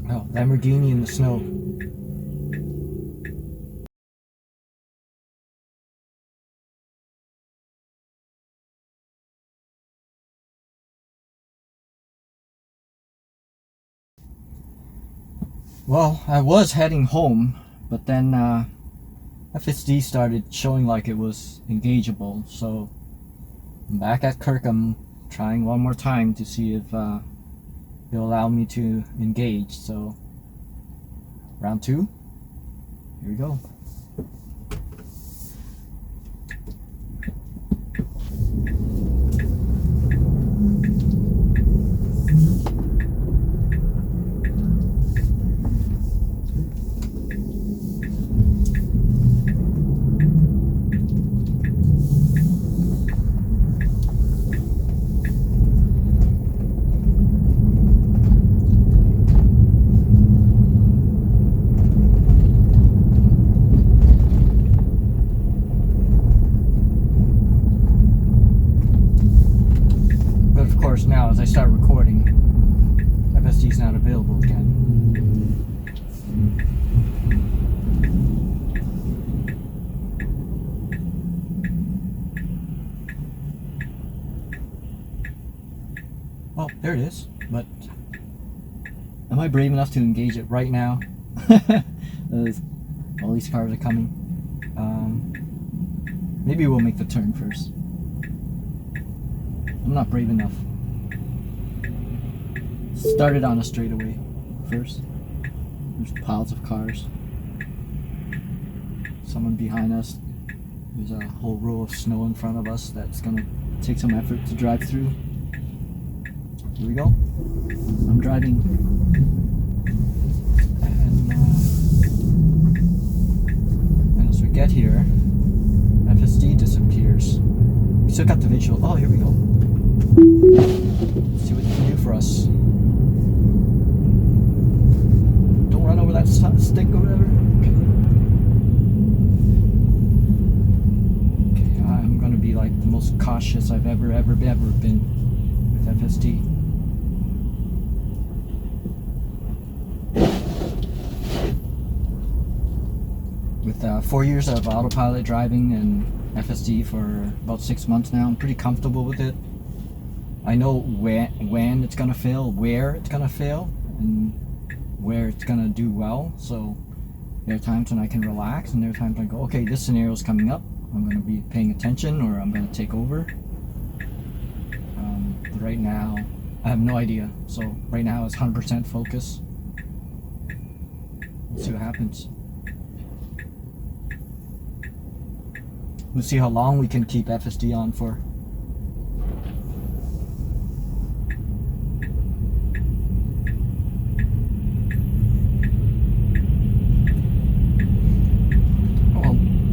Oh, Lamborghini in the snow. Well, I was heading home, but then FSD started showing like it was engageable, so I'm back at Kirkham trying one more time to see if it'll allow me to engage. So round 2, here we go. Now as I start recording, FSD is not available again. Well, there it is, but am I brave enough to engage it right now? All these cars are coming. Maybe we'll make the turn first. I'm not brave enough. Started on a straightaway first. There's piles of cars. Someone behind us. There's a whole row of snow in front of us that's gonna take some effort to drive through. Here we go. I'm driving. And as we get here, FSD disappears. We still got the visual. Oh, here we go. Let's see what you can do for us. Run over that stick or whatever. Okay, I'm gonna be like the most cautious I've ever been with FSD. With 4 years of autopilot driving and FSD for about 6 months now, I'm pretty comfortable with it. I know when it's gonna fail, where it's gonna fail, and where it's gonna do well. So there are times when I can relax, and there are times when I go, okay, this scenario is coming up, I'm gonna be paying attention, or I'm gonna take over. But right now I have no idea, so right now it's 100% focus. Let's see what happens. We'll see how long we can keep FSD on for.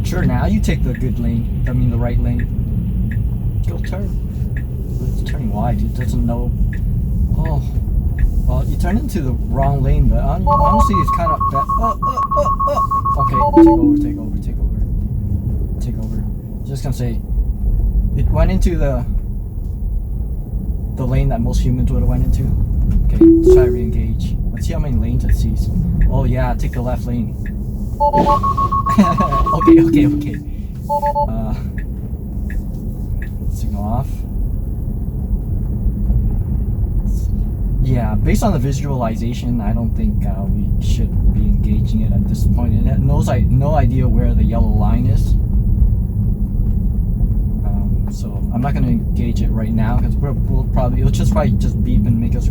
Sure, now you take the good lane, the right lane. Go turn. It's turning wide, it doesn't know. Oh, well, you turn into the wrong lane, but honestly, it's kind of bad. Okay, take over. Just gonna say, it went into the lane that most humans would have went into. Okay, let's try to re-engage. Let's see how many lanes it sees. Oh yeah, take the left lane. Okay. Signal off. Yeah, based on the visualization, I don't think we should be engaging it at this point. It knows no idea where the yellow line is. So I'm not going to engage it right now because it'll probably just beep and make us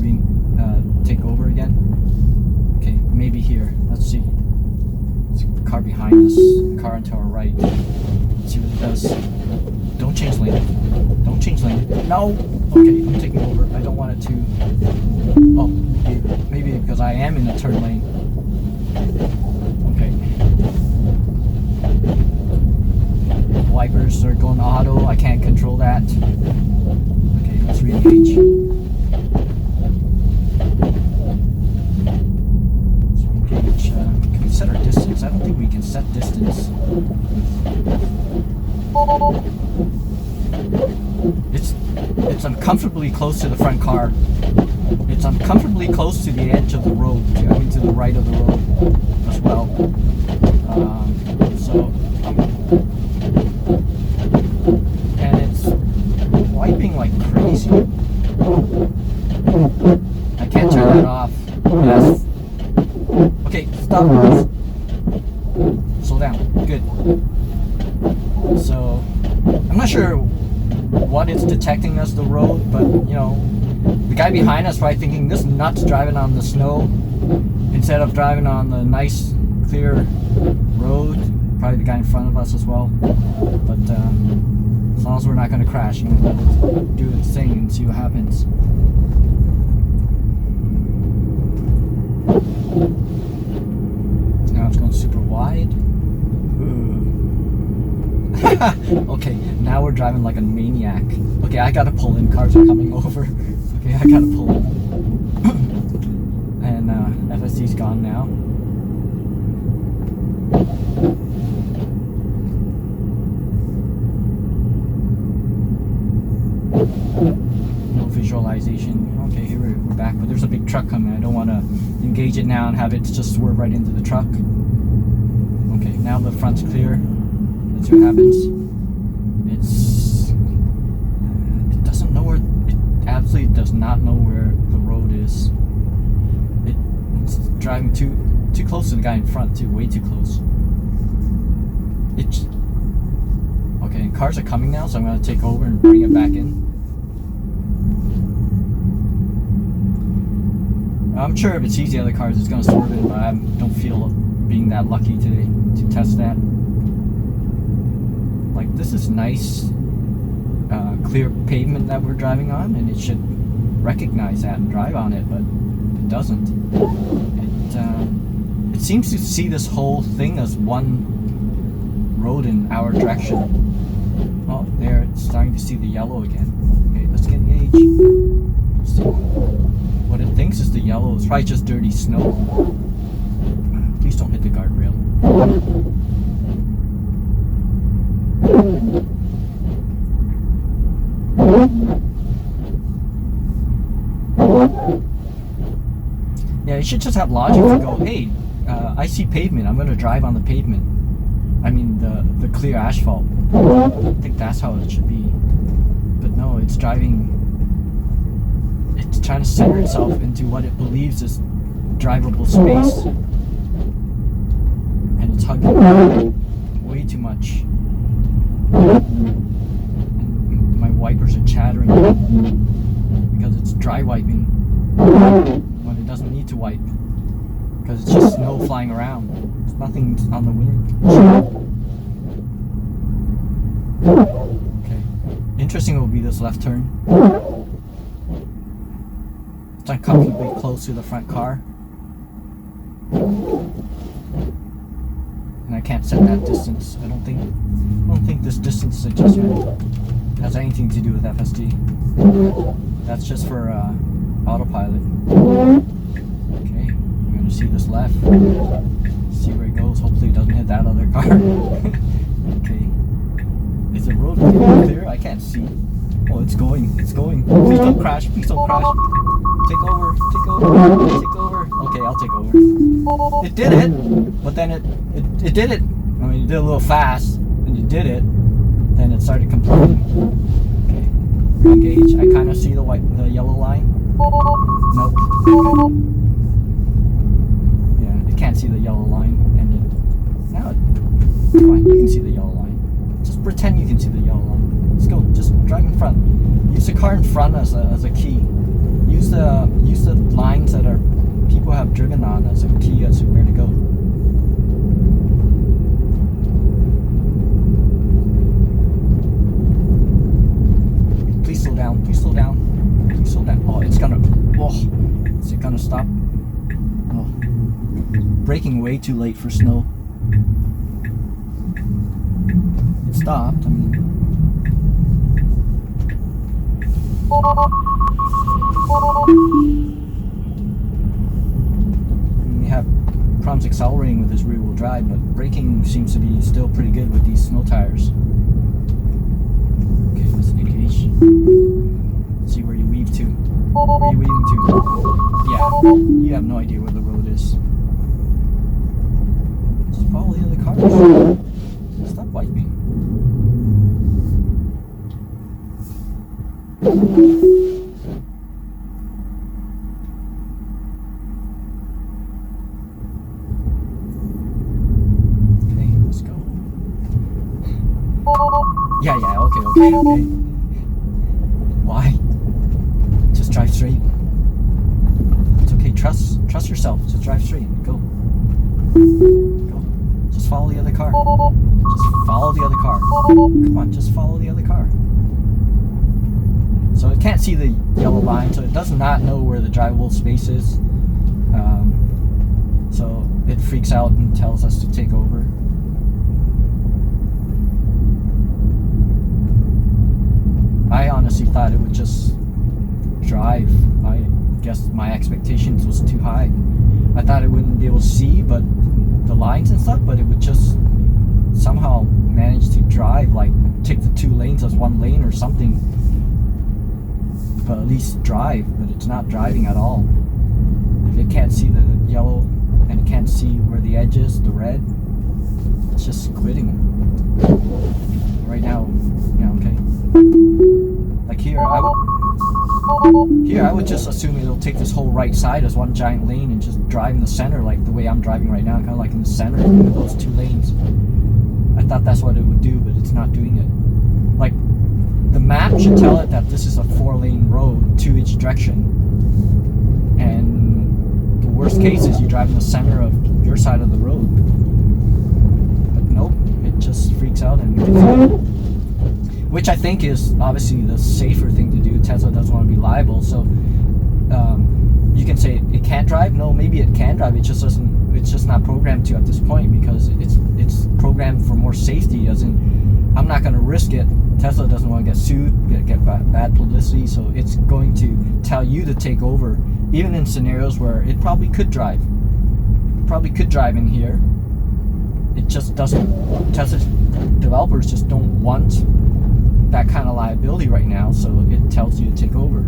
take over again. Okay, maybe here. Let's see. There's a car behind us, a car to our right. Let's see what it does. Don't change lane. No! Okay, I'm taking over. I don't want it to. Oh, maybe because I am in the turn lane. Okay. Wipers are going auto. I can't control that. Okay, let's re-engage. Can we set our distance? I don't think we can set distance. It's uncomfortably close to the front car. It's uncomfortably relatively close to the edge of the road. I mean, to the right of the road as well. And it's wiping like crazy. I can't turn that off. Yes. Okay, stop. Slow down. Good. So, I'm not sure what it's detecting as the road, but you know, the guy behind us probably thinking this nut's driving on the snow instead of driving on the nice, clear road. Probably the guy in front of us as well. But as long as we're not going to crash, you know, let it do its thing and see what happens. Now it's going super wide. Okay, now we're driving like a maniac. Okay, I gotta pull in. Cars are coming over. Okay, I gotta pull in. And FSD's gone now. No visualization. Okay, here we're back, but there's a big truck coming. I don't want to engage it now and have it just swerve right into the truck. Okay, now the front's clear. Let's see what happens. It doesn't know where. It absolutely does not know where the road is. It's driving too close to the guy in front too. Way too close. Okay, cars are coming now, so I'm going to take over and bring it back in. I'm sure if it's easy other cars, it's going to swerve in, but I don't feel being that lucky today to test that. Like, this is nice, clear pavement that we're driving on, and it should recognize that and drive on it, but it doesn't. It seems to see this whole thing as one road in our direction. Oh, there, it's starting to see the yellow again. Okay, let's get engaged. Let's see. What it thinks is the yellow is probably just dirty snow. Please don't hit the guardrail. Yeah, you should just have logic to go, hey, I see pavement, I'm going to drive on the pavement. I mean, the clear asphalt. I think that's how it should be. But no, it's driving, it's trying to center itself into what it believes is drivable space. And it's hugging way too much. And my wipers are chattering because it's dry wiping when it doesn't need to wipe, because it's just snow flying around. There's nothing on the windshield. Okay, interesting will be this left turn. It's uncomfortably close to the front car, and I can't set that distance. I don't think this distance adjustment has anything to do with FSD. That's just for autopilot. Okay, I'm gonna see this left. See where it goes. Hopefully it doesn't hit that other car. Okay. Is the road really clear? I can't see. Oh, it's going. It's going. Please don't crash. Please don't crash. Take over. Take over. Take over. Okay, I'll take over. It did it, but then it did it. I mean, it did a little fast, and it did it. Then it started complaining. Okay, engage. I kind of see the yellow line. Nope. Okay. Yeah, it can't see the yellow line, and now come on, you can see the yellow line. Just pretend you can see the yellow line. Let's go. Just drive in front. Use the car in front as a key. Use the lines that are people have driven on as a key as to where to go. Please slow down. Please slow down. Please slow down. Oh, it's gonna. Oh, is it gonna stop? Oh, braking way too late for snow. It stopped. I mean. We have problems accelerating with this rear-wheel drive, but braking seems to be still pretty good with these snow tires. Okay, let's engage. Let's see where you weave to. Where are you weaving to? Yeah, You have no idea where the road is. Just follow the other cars. Stop wiping. Okay, let's go. Yeah, okay. Why? Just drive straight. It's okay, trust yourself. Just drive straight. Go. Just follow the other car. Just follow the other car. Come on, just follow the other car. So it can't see the yellow line, so it does not know where the drivable space is. So it freaks out and tells us to take over. I honestly thought it would just drive. I guess my expectations was too high. I thought it wouldn't be able to see the lines and stuff, but it would just somehow manage to drive, like take the 2 lanes as 1 lane or something. But at least drive, but it's not driving at all. If it can't see the yellow and it can't see where the edge is, the red, it's just quitting. Right now, yeah, okay. Like here, I would just assume it'll take this whole right side as 1 giant lane and just drive in the center like the way I'm driving right now, kind of like in the center of those 2 lanes. I thought that's what it would do, but it's not doing it. Like, the map should tell it that this is a 4-lane road to each direction, and the worst case is you drive in the center of your side of the road. But nope, it just freaks out and which I think is obviously the safer thing to do. Tesla doesn't want to be liable, so you can say it can't drive. No, maybe it can drive. It just doesn't. It's just not programmed to at this point because it's programmed for more safety. As in, I'm not going to risk it. Tesla doesn't want to get sued, get bad publicity, so it's going to tell you to take over, even in scenarios where it probably could drive. It probably could drive in here. It just doesn't. Tesla's developers just don't want that kind of liability right now, so it tells you to take over.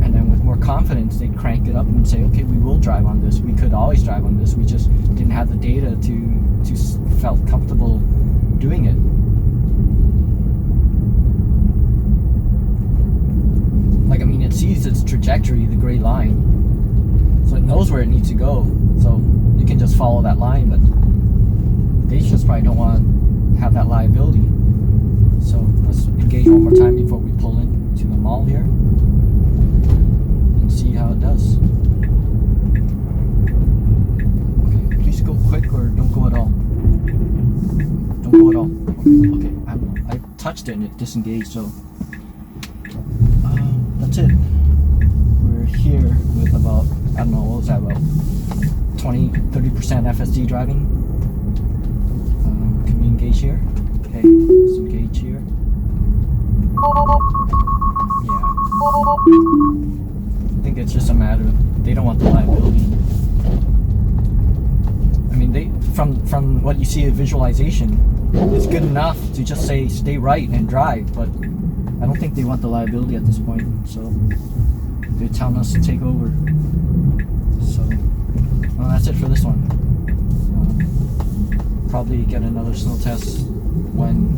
And then with more confidence, they crank it up and say, okay, we will drive on this. We could always drive on this. We just didn't have the data to felt comfortable doing it. Like, I mean, it sees its trajectory, the gray line, so it knows where it needs to go. So you can just follow that line, but they just probably don't want to have that liability. So let's engage one more time before we pull into the mall here and see how it does. Okay, please go quick or don't go at all. Don't go at all. Okay. I touched it and it disengaged, so that's it. We're here with about, I don't know, what was that, about 20-30% FSD driving. Can we engage here? Okay, let's engage here. Yeah. I think it's just a matter of they don't want the liability. I mean, from what you see of visualization, it's good enough to just say stay right and drive, but I don't think they want the liability at this point, so they're telling us to take over. So, well, that's it for this one. Probably get another snow test when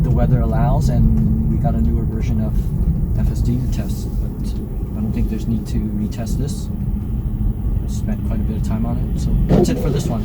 the weather allows and we got a newer version of FSD to test, but I don't think there's need to retest this. Spent quite a bit of time on it, so that's it for this one.